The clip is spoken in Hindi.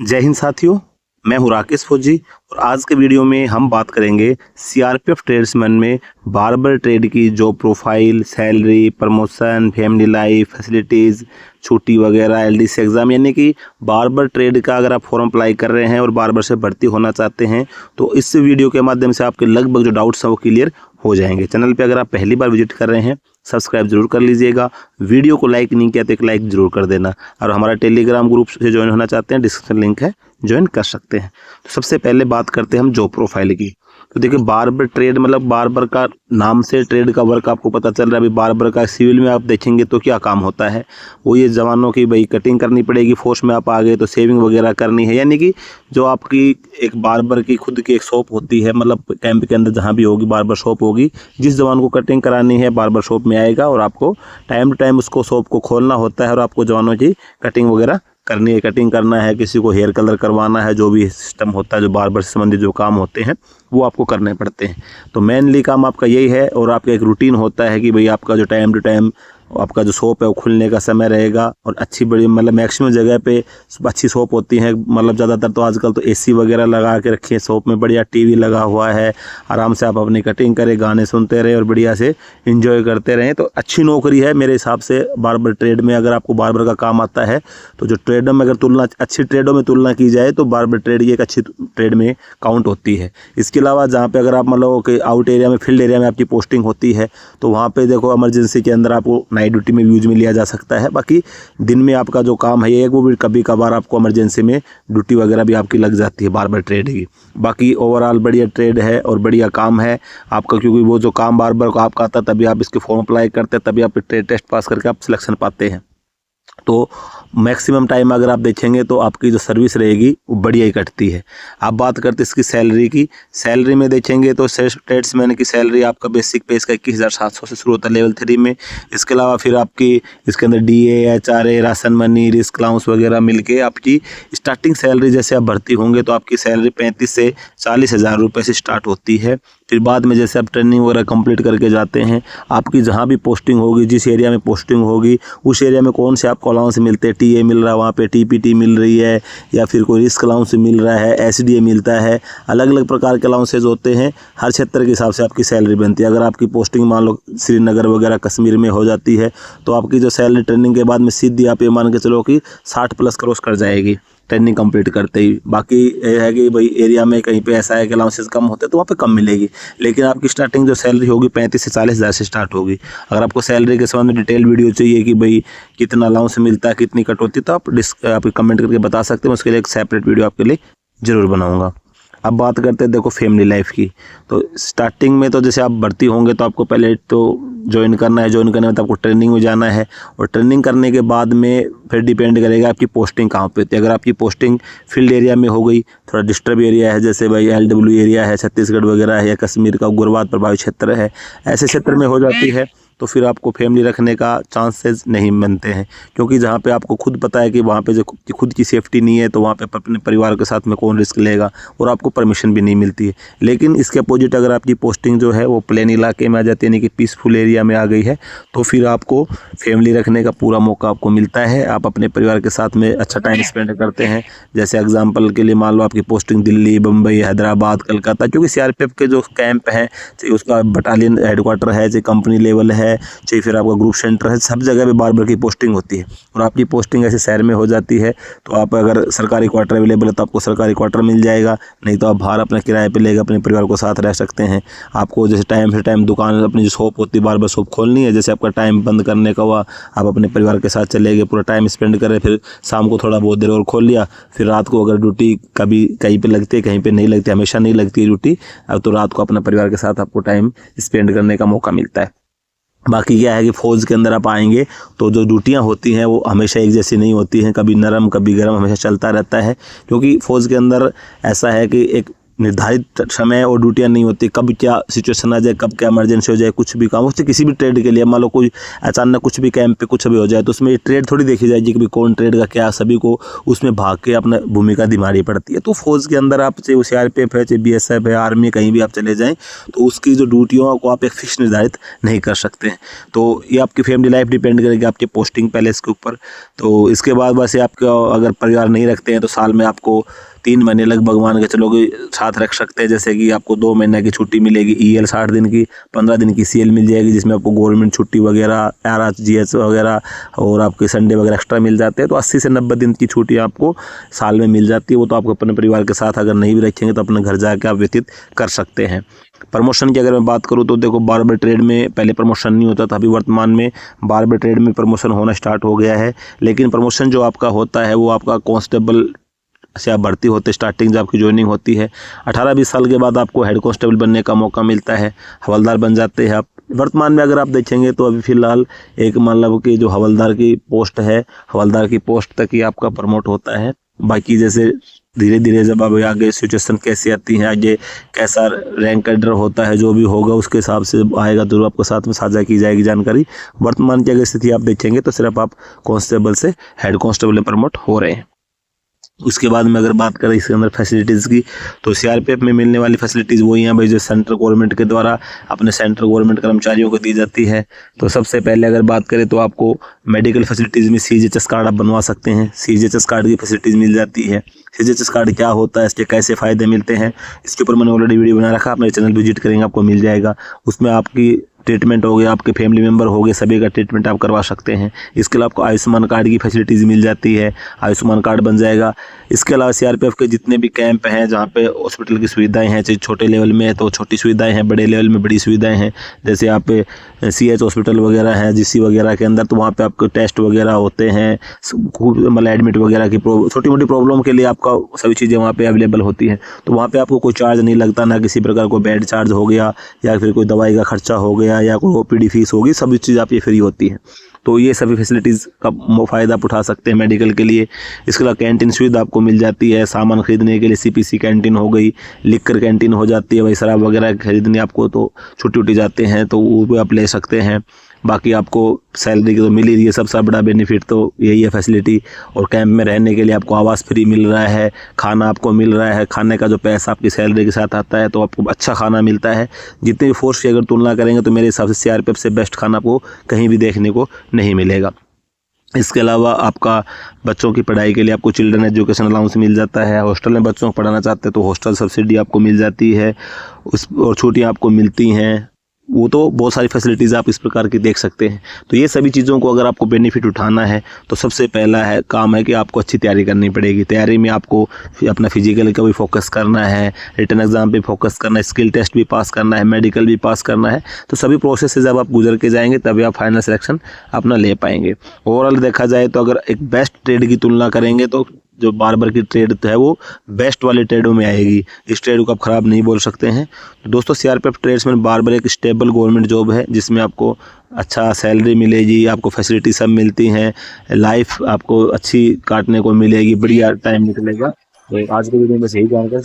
जय हिंद साथियों, मैं हूं राकेश फौजी और आज के वीडियो में हम बात करेंगे सीआरपीएफ ट्रेड्समैन में बार्बर ट्रेड की job profile, salary, promotion, family life, facilities, छुट्टी वगैरह, एलडीसी एग्ज़ाम। यानी कि बार्बर ट्रेड का अगर आप फॉर्म अप्लाई कर रहे हैं और बार्बर से भर्ती होना चाहते हैं तो इस वीडियो के माध्यम से आपके लगभग जो डाउट्स हैं वो क्लियर हो जाएंगे। चैनल पे अगर आप पहली बार विजिट कर रहे हैं सब्सक्राइब जरूर कर लीजिएगा। वीडियो को लाइक नहीं किया तो एक लाइक जरूर कर देना और हमारा टेलीग्राम ग्रुप से ज्वाइन होना चाहते हैं, डिस्क्रिप्शन लिंक है, ज्वाइन कर सकते हैं। तो सबसे पहले बात करते हैं हम जॉब प्रोफाइल की। तो देखिए, बार्बर ट्रेड मतलब बार्बर का नाम से ट्रेड का वर्क आपको पता चल रहा है। अभी बार्बर का सिविल में आप देखेंगे तो क्या काम होता है, वो ये जवानों की भाई कटिंग करनी पड़ेगी, फोर्स में आप आ गए तो सेविंग वगैरह करनी है। यानी कि जो आपकी एक बार्बर की खुद की एक शॉप होती है, मतलब कैंप के अंदर जहाँ भी होगी बार्बर शॉप होगी, जिस जवान को कटिंग करानी है बार्बर शॉप में आएगा और आपको टाइम टू टाइम उसको शॉप को खोलना होता है और आपको जवानों की कटिंग वगैरह करनी है, कटिंग करना है, किसी को हेयर कलर करवाना है, जो भी सिस्टम होता है, जो बार्बर से संबंधित जो काम होते हैं वो आपको करने पड़ते हैं। तो मेनली काम आपका यही है और आपका एक रूटीन होता है कि भाई आपका जो टाइम टू टाइम आपका जो शॉप है वो खुलने का समय रहेगा और अच्छी बड़ी मतलब मैक्सिमम जगह पे अच्छी शॉप होती है। मतलब ज़्यादातर तो आजकल तो एसी वगैरह लगा के रखी है शॉप में, बढ़िया टीवी लगा हुआ है, आराम से आप अपनी कटिंग करें, गाने सुनते रहे और बढ़िया से एंजॉय करते रहें। तो अच्छी नौकरी है मेरे हिसाब से बार्बर ट्रेड में। अगर आपको बार्बर का काम आता है तो जो ट्रेडों में अगर तुलना अच्छी ट्रेडों में तुलना की जाए तो बार्बर ट्रेड ये एक अच्छी ट्रेड में काउंट होती है। इसके अलावा जहाँ पे अगर आप मतलब कि आउट एरिया में, फील्ड एरिया में आपकी पोस्टिंग होती है तो वहाँ पे देखो इमरजेंसी के अंदर आपको नाइट ड्यूटी में यूज में लिया जा सकता है। बाकी दिन में आपका जो काम है ये वो भी कभी कभार आपको इमरजेंसी में ड्यूटी वगैरह भी आपकी लग जाती है बार्बर ट्रेड की। बाकी ओवरऑल बढ़िया ट्रेड है और बढ़िया काम है आपका, क्योंकि वो जो काम बार्बर को आपका आता है तभी आप इसके फॉर्म अप्लाई करते हैं, तभी आप ट्रेड टेस्ट पास करके आप सिलेक्शन पाते हैं। तो मैक्सिमम टाइम अगर आप देखेंगे तो आपकी जो सर्विस रहेगी वो बढ़िया ही कटती है। आप बात करते हैं इसकी सैलरी की। सैलरी में देखेंगे तो ट्रेड्समैन की सैलरी आपका बेसिक पे इसका 21,700 से शुरू होता है लेवल 3 में। इसके अलावा फिर आपकी इसके अंदर DA, HRA, ration money, risk allowance वगैरह मिलके आपकी स्टार्टिंग सैलरी जैसे आप भर्ती होंगे तो आपकी सैलरी 35 से 40 हज़ार रुपये से स्टार्ट होती है। फिर बाद में जैसे आप ट्रेनिंग वगैरह कंप्लीट करके जाते हैं, आपकी जहाँ भी पोस्टिंग होगी, जिस एरिया में पोस्टिंग होगी उस एरिया में कौन से आपको अलाउंस मिलते हैं, टीए मिल रहा है वहाँ पे, टीपीटी मिल रही है या फिर कोई रिस्क अलाउंस मिल रहा है, एसडीए मिलता है, अलग अलग प्रकार के अलाउंसेज होते हैं। हर क्षेत्र के हिसाब से आपकी सैलरी बनती है। अगर आपकी पोस्टिंग मान लो श्रीनगर वगैरह कश्मीर में हो जाती है तो आपकी जो सैलरी ट्रेनिंग के बाद में सीधी आप ये मान के चलो कि 60+ क्रॉस कर जाएगी ट्रेनिंग कंप्लीट करते ही। बाकी ये है कि भाई एरिया में कहीं पे ऐसा है कि अलाउंसेस कम होते हैं तो वहाँ पे कम मिलेगी, लेकिन आपकी स्टार्टिंग जो सैलरी होगी 35 से 40 हज़ार से स्टार्ट होगी। अगर आपको सैलरी के संबंध में डिटेल वीडियो चाहिए कि भाई कितना अलाउंस मिलता है, कितनी कट होती है, तो आप कमेंट करके बता सकते हैं, उसके लिए एक सेपरेट वीडियो आपके लिए ज़रूर बनाऊँगा। अब बात करते हैं देखो फैमिली लाइफ की। तो स्टार्टिंग में तो जैसे आप भर्ती होंगे तो आपको पहले तो ज्वाइन करना है, ज्वाइन करने में तो आपको ट्रेनिंग में जाना है और ट्रेनिंग करने के बाद में फिर डिपेंड करेगा आपकी पोस्टिंग कहाँ पे होती है। अगर आपकी पोस्टिंग फील्ड एरिया में हो गई, थोड़ा डिस्टर्ब एरिया है, जैसे भाई एलडब्ल्यू एरिया है, छत्तीसगढ़ वगैरह है या कश्मीर का उग्रवाद प्रभावित क्षेत्र है, ऐसे क्षेत्र में हो जाती है तो फिर आपको फैमिली रखने का चांसेस नहीं बनते हैं, क्योंकि जहाँ पे आपको खुद पता है कि वहाँ पे जो खुद की सेफ्टी नहीं है तो वहाँ पे अपने परिवार के साथ में कौन रिस्क लेगा और आपको परमिशन भी नहीं मिलती है। लेकिन इसके अपोजिट अगर आपकी पोस्टिंग जो है वो प्लेन इलाके में आ जाती है, यानी कि पीसफुल एरिया में आ गई है, तो फिर आपको फैमिली रखने का पूरा मौका आपको मिलता है। आप अपने परिवार के साथ में अच्छा टाइम स्पेंड करते हैं। जैसे एग्जाम्पल के लिए मान लो आपकी पोस्टिंग दिल्ली, बम्बई, हैदराबाद, कलकत्ता, क्योंकि सीआरपीएफ के जो कैंप हैं, चाहे उसका बटालियन हेडक्वार्टर है, चाहे कंपनी लेवल है, चाहे फिर आपका ग्रुप सेंटर है, सब जगह पे बार्बर की पोस्टिंग होती है। और आपकी पोस्टिंग ऐसे शहर में हो जाती है तो आप अगर सरकारी क्वार्टर अवेलेबल है तो आपको सरकारी क्वार्टर मिल जाएगा, नहीं तो आप बाहर अपने किराए पे लेकर अपने परिवार को साथ रह सकते हैं। आपको जैसे टाइम से टाइम दुकान, अपनी जो शॉप होती है बार्बर शॉप खोलनी है, जैसे आपका टाइम बंद करने का हुआ, आप अपने परिवार के साथ चले गए, पूरा टाइम स्पेंड करें, फिर शाम को थोड़ा बहुत देर और खोल लिया, फिर रात को अगर ड्यूटी कभी कहीं पे लगती है, कहीं पे नहीं लगती, हमेशा नहीं लगती है ड्यूटी, अब तो रात को अपने परिवार के साथ आपको टाइम स्पेंड करने का मौका मिलता है। बाकी क्या है कि फ़ौज के अंदर आप आएंगे तो जो ड्यूटियां होती हैं वो हमेशा एक जैसी नहीं होती हैं, कभी नरम कभी गर्म, हमेशा चलता रहता है, क्योंकि फ़ौज के अंदर ऐसा है कि एक निर्धारित समय और ड्यूटियाँ नहीं होती, कब क्या सिचुएशन आ जाए, कब क्या इमरजेंसी हो जाए, कुछ भी काम उससे किसी भी ट्रेड के लिए मान लो कोई अचानक कुछ भी कैंप पे कुछ भी हो जाए तो उसमें ट्रेड थोड़ी देखी जाएगी कि भाई कौन ट्रेड का क्या, सभी को उसमें भाग के अपना भूमिका निभानी पड़ती है। तो फौज के अंदर आप चाहे CRPF है, चाहे BSF है, आर्मी, कहीं भी आप चले जाएँ तो उसकी जो ड्यूटियों को आप एक फिक्स निर्धारित नहीं कर सकते हैं। तो ये आपकी फैमिली लाइफ डिपेंड करेगी आपके पोस्टिंग पैलेस के ऊपर। तो इसके बाद वैसे आपका अगर परिवार नहीं रखते हैं तो साल में आपको 3 महीने लगभग मान के चलोगे साथ रख सकते हैं। जैसे कि आपको 2 महीने की छुट्टी मिलेगी, EL 60 दिन की, 15 दिन की CL मिल जाएगी, जिसमें आपको गवर्नमेंट छुट्टी वगैरह, RGH वगैरह और आपके संडे वगैरह एक्स्ट्रा मिल जाते हैं। तो 80 से 90 दिन की छुट्टी आपको साल में मिल जाती है। वो तो आपको अपने परिवार के साथ अगर नहीं भी रखेंगे तो अपने घर जाके आप व्यतीत कर सकते हैं। प्रमोशन की अगर मैं बात करूं तो देखो, बार्बर ट्रेड में पहले प्रमोशन नहीं होता था, अभी वर्तमान में बार्बर ट्रेड में प्रमोशन होना स्टार्ट हो गया है। लेकिन प्रमोशन जो आपका होता है वो आपका कांस्टेबल से आप भर्ती होते, स्टार्टिंग जब आपकी ज्वाइनिंग होती है 18-20 साल के बाद आपको हेड कांस्टेबल बनने का मौका मिलता है, हवलदार बन जाते हैं आप। वर्तमान में अगर आप देखेंगे तो अभी फ़िलहाल एक मतलब कि जो हवलदार की पोस्ट है, हवलदार की पोस्ट तक ही आपका प्रमोट होता है। बाकी जैसे धीरे धीरे जब अब आगे सिचुएशन कैसी आती है, आगे कैसा रैंक कैडर होता है, जो भी होगा उसके हिसाब से आएगा तो आपको साथ में साझा की जाएगी जानकारी। वर्तमान की अगर स्थिति आप देखेंगे तो सिर्फ आप कांस्टेबल से हेड कांस्टेबल में प्रमोट हो रहे हैं। उसके बाद में अगर बात करें इसके अंदर फैसिलिटीज़ की तो CRPF में मिलने वाली फैसिलिटीज़ वही हैं भाई जो सेंट्रल गवर्नमेंट के द्वारा अपने सेंट्रल गवर्नमेंट कर्मचारियों को दी जाती है। तो सबसे पहले अगर बात करें तो आपको मेडिकल फैसिलिटीज़ में CGHS कार्ड आप बनवा सकते हैं, CGHS कार्ड की फैसिलिटीज़ मिल जाती है। CGHS कार्ड क्या होता है, इसके कैसे फ़ायदे मिलते हैं, इसके ऊपर मैंने ऑलरेडी वीडियो बना रखा, आप मेरे चैनल विजिट करेंगे आपको मिल जाएगा। उसमें आपकी ट्रीटमेंट हो गया, आपके फैमिली मेंबर हो गए, सभी का ट्रीटमेंट आप करवा सकते हैं। इसके अलावा आपको आयुष्मान कार्ड की फैसिलिटीज़ मिल जाती है, आयुष्मान कार्ड बन जाएगा। इसके अलावा CRPF के जितने भी कैंप हैं जहाँ पे हॉस्पिटल की सुविधाएं हैं, चाहे छोटे लेवल में है तो छोटी सुविधाएं हैं, बड़े लेवल में बड़ी सुविधाएं हैं। जैसे आप CH हॉस्पिटल वगैरह हैं, GC वगैरह के अंदर, तो वहाँ पे आपको टेस्ट वगैरह होते हैं, खूब मतलब एडमिट वगैरह की छोटी मोटी प्रॉब्लम के लिए आपका सभी चीज़ें वहाँ पे अवेलेबल होती हैं। तो वहाँ पे आपको कोई चार्ज नहीं लगता, ना किसी प्रकार को बेड चार्ज हो गया या फिर कोई दवाई का खर्चा हो गया या कोई OPD फीस होगी, सभी चीज़ आप ये फ्री होती है। तो ये सभी फैसिलिटीज़ का फ़ायदा आप उठा सकते हैं मेडिकल के लिए। इसके अलावा कैंटीन सुविधा आपको मिल जाती है, सामान खरीदने के लिए CPC कैंटीन हो गई, लिक्कर कैंटीन हो जाती है, भाई शराब वगैरह खरीदने आपको तो छुट्टी उठी जाते हैं तो वो भी आप ले सकते हैं। बाकी आपको सैलरी की तो मिल ही रही है, सबसे बड़ा बेनिफिट तो यही है फैसिलिटी। और कैंप में रहने के लिए आपको आवास फ्री मिल रहा है, खाना आपको मिल रहा है, खाने का जो पैसा आपकी सैलरी के साथ आता है तो आपको अच्छा खाना मिलता है। जितने भी फोर्स की अगर तुलना करेंगे तो मेरे हिसाब से CRPF से बेस्ट खाना आपको कहीं भी देखने को नहीं मिलेगा। इसके अलावा आपका बच्चों की पढ़ाई के लिए आपको चिल्ड्रन एजुकेशन अलाउंस मिल जाता है। हॉस्टल में बच्चों को पढ़ाना चाहते हैं तो हॉस्टल सब्सिडी आपको मिल जाती है, और छुट्टियाँ आपको मिलती हैं। वो तो बहुत सारी फैसिलिटीज़ आप इस प्रकार की देख सकते हैं। तो ये सभी चीज़ों को अगर आपको बेनिफिट उठाना है तो सबसे पहला काम है कि आपको अच्छी तैयारी करनी पड़ेगी। तैयारी में आपको अपना फिजिकल का भी फोकस करना है, रिटन एग्जाम पे फोकस करना है, स्किल टेस्ट भी पास करना है, मेडिकल भी पास करना है। तो सभी प्रोसेस से जब आप गुजर के जाएंगे तभी आप फाइनल सिलेक्शन अपना ले पाएंगे। ओवरऑल देखा जाए तो अगर एक बेस्ट ट्रेड की तुलना करेंगे तो जो बार्बर की ट्रेड है वो बेस्ट वाले ट्रेडों में आएगी। इस ट्रेड को आप ख़राब नहीं बोल सकते हैं। तो दोस्तों, CRPF ट्रेड्समैन बार्बर एक स्टेबल गवर्नमेंट जॉब है जिसमें आपको अच्छा सैलरी मिलेगी, आपको फैसिलिटी सब मिलती हैं, लाइफ आपको अच्छी काटने को मिलेगी, बढ़िया टाइम निकलेगा। तो आज के वीडियो में बस यही जानकर